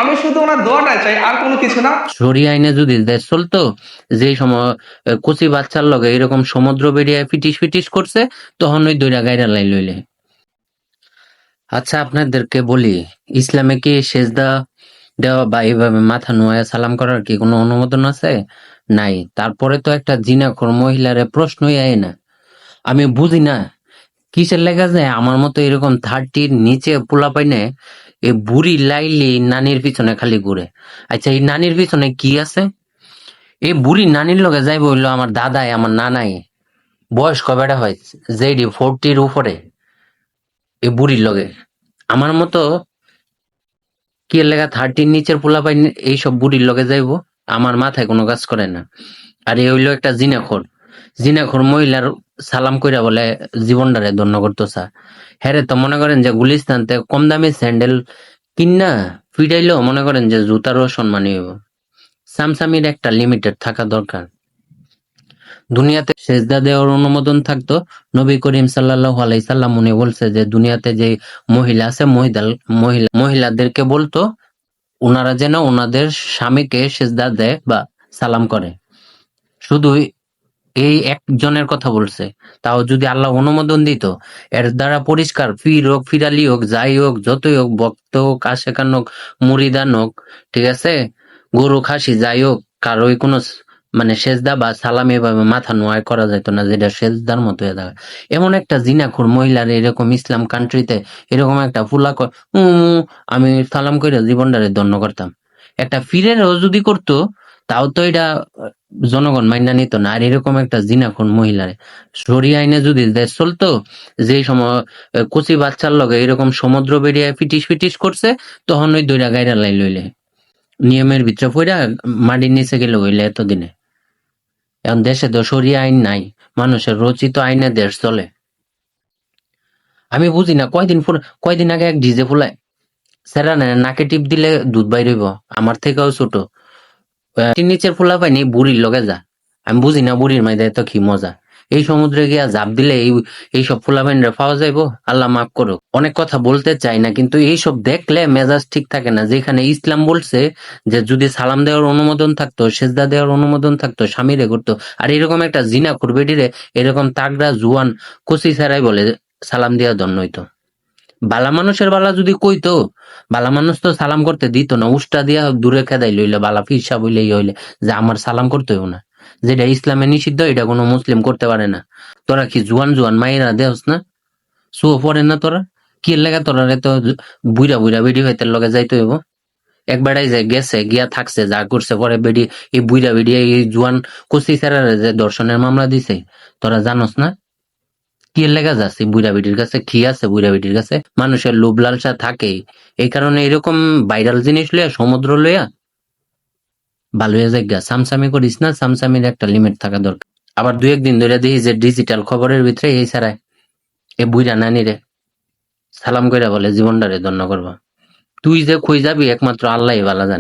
আমি শুধু ওনার দোয়াটা চাই, আর কোনো কিছু না। শরিয়া আইনে যদি দেশ চলতো, যে সময় কচি বাচ্চার লগে এরকম সমুদ্র বেরিয়ে ফিটিস ফিটিস করছে, তখন ওই দইরা গাইরা লাই লইলে। আচ্ছা, আপনাদেরকে বলি, ইসলামে কি সেজদা দেওয়া বা এইভাবে মাথা নোয়া সালাম করার কি কোনো অনুমোদন আছে? নাই। তারপরে তো একটা জিনাখোর মহিলারে প্রশ্নই আয় না। আমি বুঝি না কিসের লেগে যায় আমার মতো এরকম 30 নিচে পোলা পাইনে এই বুড়ি লাইলি নানির পিছনে খালি ঘুরে। আচ্ছা, এই নানির পিছনে কি আছে? এই বুড়ি নানির লগে যাইব হইলো আমার দাদাই, আমার নানাই, বয়স্ক বেড়া হয়, যেডি 40-র উপরে, এই বুড়ির লগে। আমার মতো কি এর লেগা 30-র নিচের পোলা পাই এইসব বুড়ির লগে যাইবো? আমার মাথায় কোনো কাজ করে না। আর এই হইলো একটা জিনাখোর। জিনাখোর মহিলার সালাম কইরা বলে জীবনটারে ধন্য করতেছা। হ্যাঁ রে, তো মনে করেন যে গুলিস্তানতে কম দামি স্যান্ডেল কিনা ফিরাইলেও মনে করেন যে জুতারও সম্মানী হইব। সামসামির একটা লিমিটেড থাকা দরকার। দুনিয়াতে সেজদা দেওয়ার অনুমোদন থাকতো, নবী করিম সাল্লাল্লাহু আলাইহি সাল্লাম উনি বলছে যে দুনিয়াতে যে মহিলা আছে মহিলাদেরকে বলতো উনারা যেন উনাদের স্বামীকে সেজদা দেয় বা সালাম করে। শুধু এই একজনের কথা বলছে, তাও যদি আল্লাহ অনুমোদন দিত, এর দ্বারা পরিষ্কার পীর হোক, ফিরালি হোক, যাই হোক, যতই হোক, ভক্ত হোক, আশেকান হোক, মুরিদান হোক, ঠিক আছে, গরু খাসি যাই হোক, কারোই কোনো মানে সেজদা বা সালাম এভাবে মাথা নোয়াই করা যেত না, যেটা সেজদার মতো হয়ে থাকে। এমন একটা জিনাখোর মহিলার এরকম ইসলাম কান্ট্রিতে এরকম একটা ফুলা আমি সালাম করে জীবনটারে ধন্য করতাম। একটা ফিরেরও যদি করতো, তাও তো এটা জনগণ মাইনা নিত না। আর এরকম একটা জিনাখোর মহিলারে শরিয়া আইনে যদি দেশ চলতো, যে সময় কচি বাচ্চার লগে এরকম সমুদ্র বেরিয়ে ফিটিস ফিটিস করছে, তখন ওই দইরা গাইরা লাই লইলে নিয়মের ভিতরে পইরা মাটির নিচে গেলে হইলে এতদিনে। এখন দেশে তো শরিয়া আইন নাই, মানুষের রচিত আইনে দেশ চলে। আমি বুঝি না কয়দিন আগে এক ডিজে ফুলায় সেরা নাকে টিপ দিলে দুধ বাইর হইব। আমার থেকেও ছোট নিচের ফুলা পাইনি বুড়ির লগে যা। আমি বুঝি না বুড়ির মাইদা এত কি মজা। এই সমুদ্রে গিয়া ঝাঁপ দিলে এইসব ফুলা পাইনরা পাওয়া যাইবো? আল্লাহ মাফ করুক। অনেক কথা বলতে চাই না, কিন্তু এইসব দেখলে মেজাজ ঠিক থাকে না। যেখানে ইসলাম বলছে যে যদি সালাম দেওয়ার অনুমোদন থাকতো, সেজদা দেওয়ার অনুমোদন থাকতো, স্বামীরে করতো, আর এরকম একটা জিনাখোর বেডিরে এরকম তাগড়া জুয়ান কচি ছাড়াই বলে সালাম দিয়া ধন্য হইতো। বালা মানুষের বালা যদি কইতো, বালা মানুষ তো সালাম করতে দিত না, উষ্টা দিয়া দূরে খেদাই লইলে বালা ফিরসা বইলেই হইলে যে আমার সালাম করতে হইব না। যেটা ইসলামে নিষিদ্ধ, এটা কোনো মুসলিম করতে পারে না। তোরা কি জুয়ান জুয়ান মাইরা দেহস না? শুয়ে পড়ে না তোরা? কি লেগা তোরা তো বুইরা বুইরা বেডি হইতে লগে যাইতে হইব? একবারই যে গেছে গিয়া থাকছে যা করছে, পরে বেডি এই বুইরা বেডি এই জুয়ান কচি সেরারে যে ধর্ষণের মামলা দিছে, তোরা জানোস না? কি লেগা যাচ্ছে বুইড়া বেটির কাছে? কি আছে বুইড়া বেটির কাছে? মানুষের লোভ লালসা থাকেই, এই কারণে এরকম ভাইরাল জিনিস লইয়া সমুদ্র লইয়া ভালো হয়ে যায়। সামসামি করিস না, সামসামির একটা লিমিট থাকা দরকার। আবার 2-1 দিন ধরে দেখি যে ডিজিটাল খবরের ভিতরে এই ছাড়ায় এ বুইড়া নানিরে সালাম কইরা বলে জীবনটারে ধন্য করবা। তুই যে কই যাবি একমাত্র আল্লাহই ভালো জানে।